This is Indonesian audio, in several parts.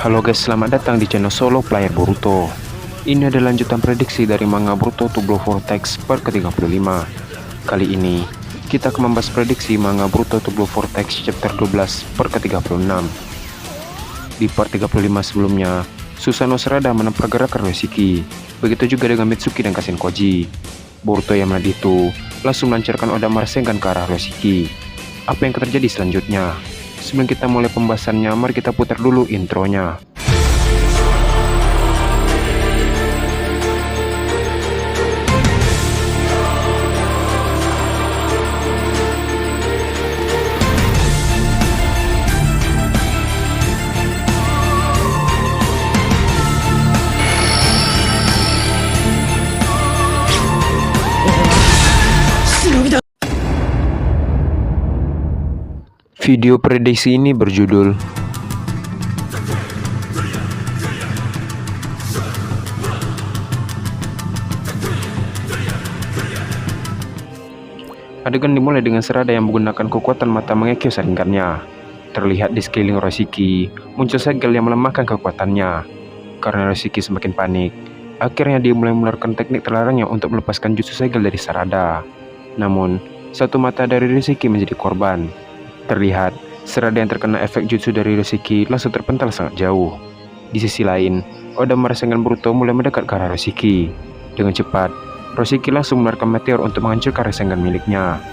Halo guys, selamat datang di channel Solo Player Boruto. Ini adalah lanjutan prediksi dari manga Boruto to Blue Vortex part ke-35. Kali ini, kita akan membahas prediksi manga Boruto to Blue Vortex chapter 12 part ke-36. Di part 35 sebelumnya, Susanoo Sarada menempa gerakan Yoshiki. Begitu juga dengan Mitsuki dan Kasen Koji. Boruto yang melihat itu, langsung melancarkan Odama Rasengan ke arah Yoshiki. Apa yang terjadi selanjutnya? Sebelum kita mulai pembahasannya, mari kita putar dulu intronya. Video prediksi ini berjudul Adegan dimulai dengan Sarada yang menggunakan kekuatan mata mengekio saringannya. Terlihat di sekeliling Yoshiki muncul segel yang melemahkan kekuatannya. Karena Yoshiki semakin panik, akhirnya dia mulai mengeluarkan teknik terlarangnya untuk melepaskan jutsu segel dari Sarada. Namun, satu mata dari Yoshiki menjadi korban. Terlihat, Sarada yang terkena efek jutsu dari Yoshiki langsung terpental sangat jauh. Di sisi lain, Odama Rasengan Boruto mulai mendekat ke arah Yoshiki. Dengan cepat, Yoshiki langsung mengeluarkan meteor untuk menghancurkan Rasengan miliknya.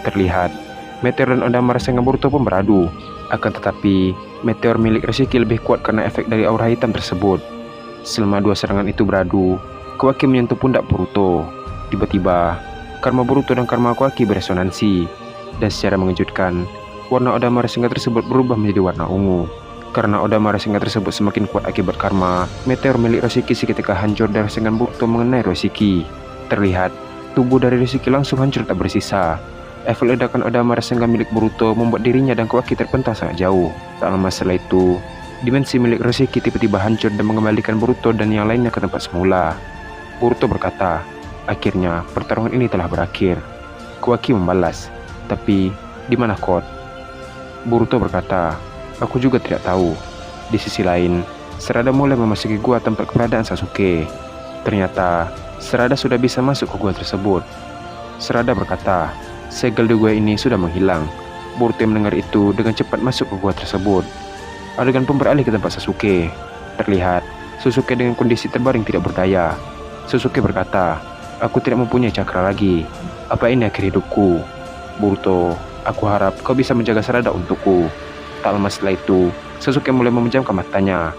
Terlihat, meteor dan Odama Rasengan Boruto pun beradu. Akan tetapi, meteor milik Yoshiki lebih kuat karena efek dari aura hitam tersebut. Selama dua serangan itu beradu, Kawaki menyentuh pundak Boruto. Tiba-tiba, karma Boruto dan karma Kawaki beresonansi. Dan secara mengejutkan, warna Odama Rasengan tersebut berubah menjadi warna ungu. Karena Odama Rasengan tersebut semakin kuat akibat karma, meteor milik Yoshiki seketika hancur dan Rasengan Boruto mengenai Yoshiki. Terlihat, tubuh dari Yoshiki langsung hancur tak bersisa. Efek ledakan Odama Rasengan milik Boruto membuat dirinya dan Kawaki terpental sangat jauh. Tak lama setelah itu, dimensi milik Yoshiki tiba-tiba hancur dan mengembalikan Boruto dan yang lainnya ke tempat semula. Boruto berkata, akhirnya pertarungan ini telah berakhir. Kawaki membalas, tapi di mana Code? Boruto berkata, aku juga tidak tahu. Di sisi lain, Sarada mulai memasuki gua tempat keberadaan Sasuke. Ternyata, Sarada sudah bisa masuk ke gua tersebut. Sarada berkata, segel di gua ini sudah menghilang. Boruto yang mendengar itu dengan cepat masuk ke gua tersebut. Adegan pun beralih ke tempat Sasuke. Terlihat, Sasuke dengan kondisi terbaring tidak berdaya. Sasuke berkata, aku tidak mempunyai cakra lagi. Apa ini akhir hidupku? Boruto, aku harap kau bisa menjaga Sarada untukku. Tak lama setelah itu, Sasuke mulai memejamkan matanya.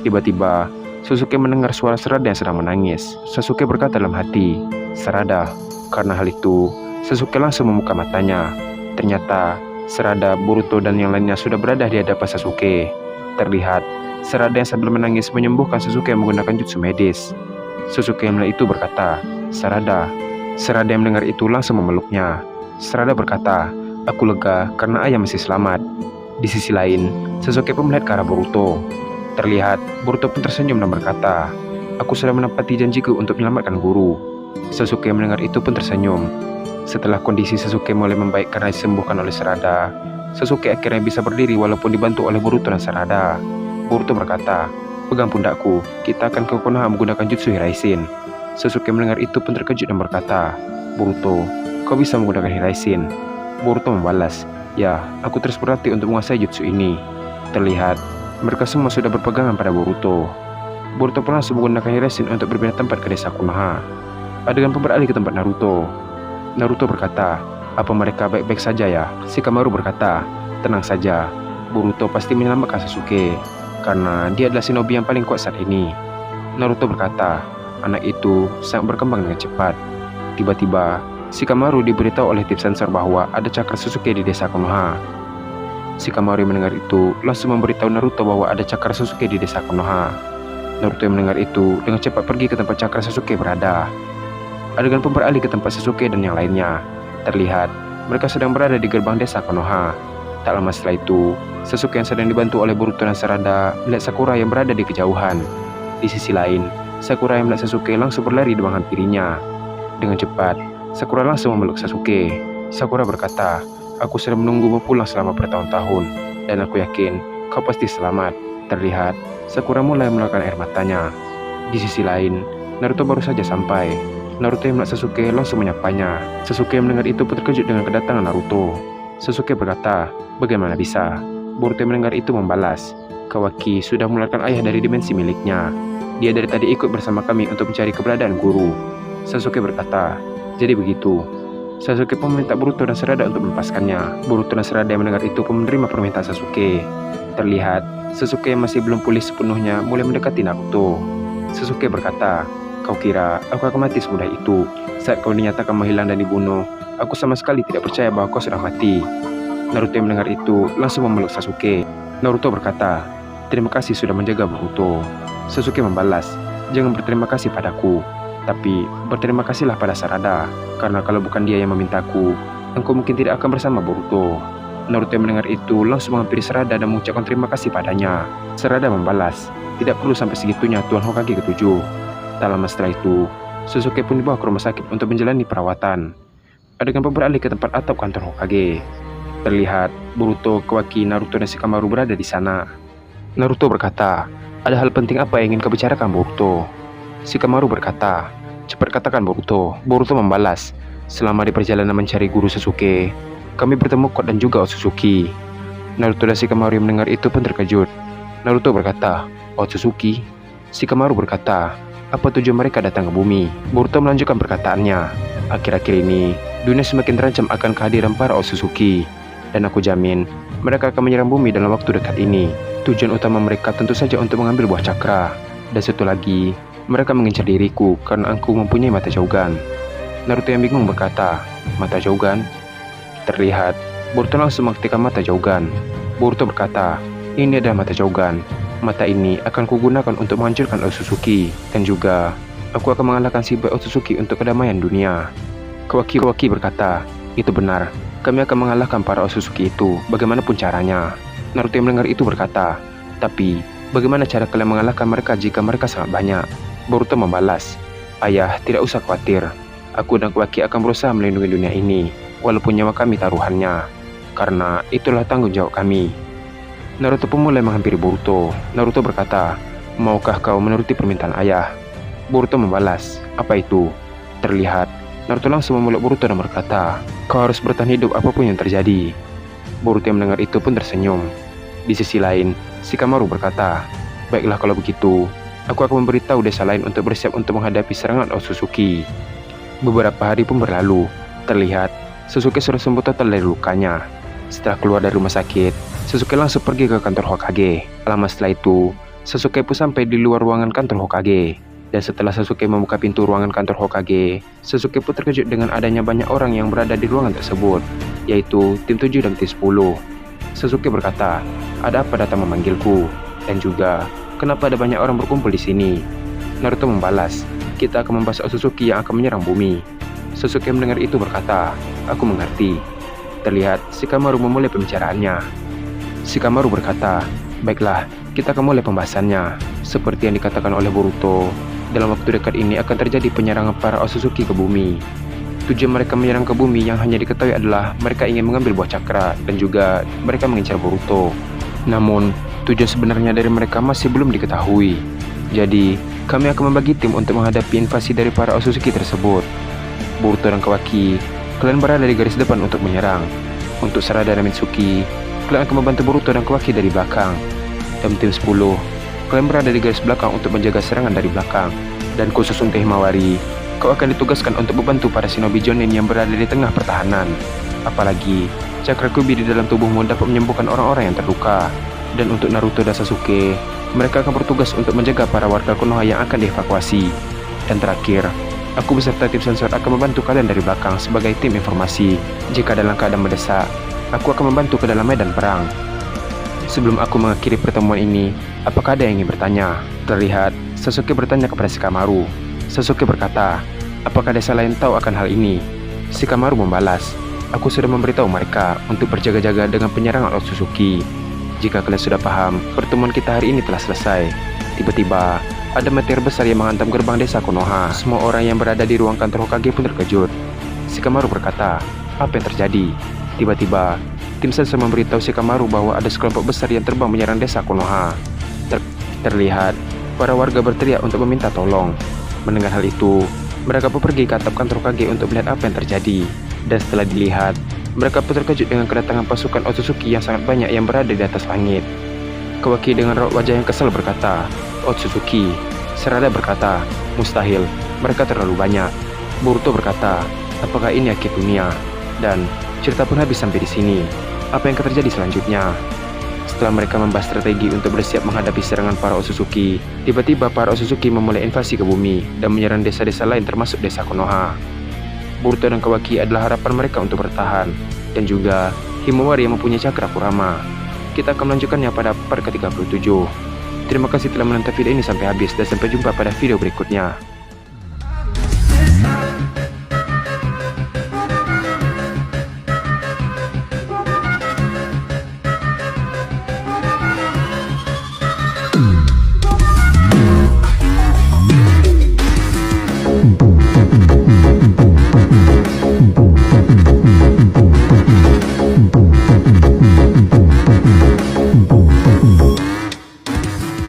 Tiba-tiba, Sasuke mendengar suara Sarada yang sedang menangis. Sasuke berkata dalam hati, Sarada. Karena hal itu, Sasuke langsung membuka matanya. Ternyata, Sarada, Boruto, dan yang lainnya sudah berada di hadapan Sasuke. Terlihat, Sarada yang sambil menangis menyembuhkan Sasuke menggunakan jutsu medis. Sasuke yang melihat itu berkata, Sarada. Sarada yang mendengar itu langsung memeluknya. Sarada berkata, aku lega karena ayah masih selamat. Di sisi lain, Sasuke pun melihat ke arah Boruto. Terlihat, Boruto pun tersenyum dan berkata, aku sudah menepati janjiku untuk menyelamatkan guru. Sasuke yang mendengar itu pun tersenyum. Setelah kondisi Sasuke mulai membaik karena disembuhkan oleh Sarada, Sasuke akhirnya bisa berdiri walaupun dibantu oleh Boruto dan Sarada. Boruto berkata, pegang pundakku, kita akan ke Konoha menggunakan jutsu Hiraishin. Sasuke mendengar itu pun terkejut dan berkata, Boruto, kau bisa menggunakan Hiraishin? Boruto membalas, ya, aku terus berlatih untuk menguasai jutsu ini. Terlihat, mereka semua sudah berpegangan pada Boruto. Boruto pun langsung menggunakan Hiraishin untuk berpindah tempat ke desa Konoha. Adegan pun beralih ke tempat Naruto. Naruto berkata, apa mereka baik-baik saja ya? Shikamaru berkata, tenang saja, Boruto pasti menyelamatkan Sasuke, karena dia adalah shinobi yang paling kuat saat ini. Naruto berkata, anak itu sangat berkembang dengan cepat. Tiba-tiba, Shikamaru diberitahu oleh tip sensor bahwa ada cakra Sasuke di desa Konoha. Shikamaru yang mendengar itu langsung memberitahu Naruto bahwa ada cakra Sasuke di desa Konoha. Naruto yang mendengar itu dengan cepat pergi ke tempat cakra Sasuke berada. Adegan pun beralih ke tempat Sasuke dan yang lainnya. Terlihat, mereka sedang berada di gerbang desa Konoha. Tak lama setelah itu, Sasuke yang sedang dibantu oleh Boruto dan Sarada melihat Sakura yang berada di kejauhan. Di sisi lain, Sakura yang melihat Sasuke langsung berlari di menghampirinya. Dengan cepat, Sakura langsung memeluk Sasuke. Sakura berkata, aku sudah menunggumu pulang selama bertahun-tahun, dan aku yakin kau pasti selamat. Terlihat Sakura mulai mengeluarkan air matanya. Di sisi lain, Naruto baru saja sampai. Naruto yang melihat Sasuke langsung menyapanya. Sasuke yang mendengar itu pun terkejut dengan kedatangan Naruto. Sasuke berkata, "Bagaimana bisa?" Boruto yang mendengar itu membalas, "Kawaki sudah mengeluarkan ayah dari dimensi miliknya. Dia dari tadi ikut bersama kami untuk mencari keberadaan guru." Sasuke berkata, "Jadi begitu." Sasuke pun meminta Boruto dan Sarada untuk melepaskannya. Boruto dan Sarada yang mendengar itu pun menerima permintaan Sasuke. Terlihat Sasuke yang masih belum pulih sepenuhnya mulai mendekati Naruto. Sasuke berkata, "Kau kira aku akan mati semudah itu? Saat kau dinyatakan menghilang dan dibunuh, aku sama sekali tidak percaya bahwa kau sudah mati." Naruto yang mendengar itu langsung memeluk Sasuke. Naruto berkata, "Terima kasih sudah menjaga Boruto." Sasuke membalas, "Jangan berterima kasih padaku, tapi berterima kasihlah pada Sarada, karena kalau bukan dia yang memintaku, engkau mungkin tidak akan bersama Boruto." Naruto yang mendengar itu langsung menghampiri Sarada dan mengucapkan terima kasih padanya. Sarada membalas, "Tidak perlu sampai segitunya Tuan Hokage ke-7." Tak lama setelah itu, Sasuke pun dibawa ke rumah sakit untuk menjalani perawatan. Adegan pun beralih ke tempat atap kantor Hokage. Terlihat Boruto, Kawaki, Naruto, dan Shikamaru berada di sana. Naruto berkata, "Ada hal penting apa yang ingin kau bicarakan, Boruto?" Shikamaru berkata, "Cepat katakan, Boruto." Boruto membalas, "Selama di perjalanan mencari guru Sasuke, kami bertemu Kot dan juga Otsutsuki." Naruto dan Shikamaru yang mendengar itu pun terkejut. Naruto berkata, "Otsutsuki?" Shikamaru berkata, "Apa tujuan mereka datang ke bumi?" Boruto melanjutkan perkataannya, "Akhir-akhir ini, dunia semakin terancam akan kehadiran para Otsutsuki. Dan aku jamin, mereka akan menyerang bumi dalam waktu dekat ini. Tujuan utama mereka tentu saja untuk mengambil buah cakra. Dan satu lagi, mereka mengincar diriku karena aku mempunyai mata jaugan." Naruto yang bingung berkata, "Mata jaugan?" Terlihat Boruto langsung mengaktifkan mata jaugan. Boruto berkata, "Ini adalah mata jaugan. Mata ini akan kugunakan untuk menghancurkan Otsutsuki, dan juga aku akan mengalahkan si Boy Otsutsuki untuk kedamaian dunia." Kawaki berkata, "Itu benar. Kami akan mengalahkan para Otsutsuki itu, bagaimanapun caranya." Naruto yang mendengar itu berkata, "Tapi, bagaimana cara kalian mengalahkan mereka jika mereka sangat banyak?" Boruto membalas, "Ayah, tidak usah khawatir. Aku dan Kawaki akan berusaha melindungi dunia ini, walaupun nyawa kami taruhannya. Karena itulah tanggung jawab kami." Naruto pun mulai menghampiri Boruto. Naruto berkata, "Maukah kau menuruti permintaan ayah?" Boruto membalas, "Apa itu?" Terlihat Naruto langsung memeluk Boruto dan berkata, "Kau harus bertahan hidup apapun yang terjadi." Boruto yang mendengar itu pun tersenyum. Di sisi lain, Shikamaru berkata, "Baiklah kalau begitu, aku akan memberitahu desa lain untuk bersiap untuk menghadapi serangan Otsutsuki." Beberapa hari pun berlalu. Terlihat Sasuke sudah sembuh total dari lukanya. Setelah keluar dari rumah sakit, Sasuke langsung pergi ke kantor Hokage. Lama setelah itu, Sasuke pun sampai di luar ruangan kantor Hokage. Dan setelah Sasuke membuka pintu ruangan kantor Hokage, Sasuke pun terkejut dengan adanya banyak orang yang berada di ruangan tersebut, yaitu tim 7 dan tim 10. Sasuke berkata, "Ada apa datang memanggilku? Dan juga, kenapa ada banyak orang berkumpul di sini?" Naruto membalas, "Kita akan membahas Otsutsuki yang akan menyerang bumi." Sasuke mendengar itu berkata, "Aku mengerti." Terlihat Shikamaru memulai pembicaraannya. Shikamaru berkata, "Baiklah, kita akan mulai pembahasannya. Seperti yang dikatakan oleh Boruto, dalam waktu dekat ini akan terjadi penyerangan para Otsutsuki ke bumi. Tujuan mereka menyerang ke bumi yang hanya diketahui adalah mereka ingin mengambil buah cakra dan juga mereka mengincar Boruto. Namun, tujuan sebenarnya dari mereka masih belum diketahui. Jadi, kami akan membagi tim untuk menghadapi invasi dari para Otsutsuki tersebut. Boruto dan Kawaki, kalian berada di garis depan untuk menyerang. Untuk Sarada dan Mitsuki, kalian akan membantu Boruto dan Kawaki dari belakang. Dan tim 10, kalian berada di garis belakang untuk menjaga serangan dari belakang. Dan khusus untuk Himawari, kau akan ditugaskan untuk membantu para shinobi Jonin yang berada di tengah pertahanan. Apalagi, cakra Kyuubi di dalam tubuhmu dapat menyembuhkan orang-orang yang terluka. Dan untuk Naruto dan Sasuke, mereka akan bertugas untuk menjaga para warga Konoha yang akan dievakuasi. Dan terakhir, aku beserta tim sensor akan membantu kalian dari belakang sebagai tim informasi. Jika dalam keadaan mendesak, aku akan membantu ke dalam medan perang." Sebelum aku mengakhiri pertemuan ini, apakah ada yang ingin bertanya? Terlihat Sasuke bertanya kepada Shikamaru. Sasuke berkata, "Apakah desa lain tahu akan hal ini?" Shikamaru membalas, "Aku sudah memberitahu mereka untuk berjaga-jaga dengan penyerangan Otsutsuki. Jika kalian sudah paham, pertemuan kita hari ini telah selesai." Tiba-tiba, ada meteor besar yang menghantam gerbang desa Konoha. Semua orang yang berada di ruang kantor Hokage pun terkejut. Shikamaru berkata, "Apa yang terjadi?" Tiba-tiba, tim sensor memberitahu Shikamaru bahwa ada sekelompok besar yang terbang menyerang desa Konoha. Terlihat, para warga berteriak untuk meminta tolong. Mendengar hal itu, mereka pun pergi ke atap kantor Kage untuk melihat apa yang terjadi. Dan setelah dilihat, mereka pun terkejut dengan kedatangan pasukan Otsutsuki yang sangat banyak yang berada di atas langit. Kawaki dengan raut wajah yang kesal berkata, "Otsutsuki." Sarada berkata, "Mustahil, mereka terlalu banyak." Boruto berkata, "Apakah ini akhir dunia?" Dan cerita pun habis sampai di sini. Apa yang akan terjadi selanjutnya? Setelah mereka membahas strategi untuk bersiap menghadapi serangan para Otsutsuki, tiba-tiba para Otsutsuki memulai invasi ke bumi dan menyerang desa-desa lain termasuk desa Konoha. Boruto dan Kawaki adalah harapan mereka untuk bertahan, dan juga Himawari yang mempunyai cakra Kurama. Kita akan melanjutkannya pada part ke-37. Terima kasih telah menonton video ini sampai habis, dan sampai jumpa pada video berikutnya.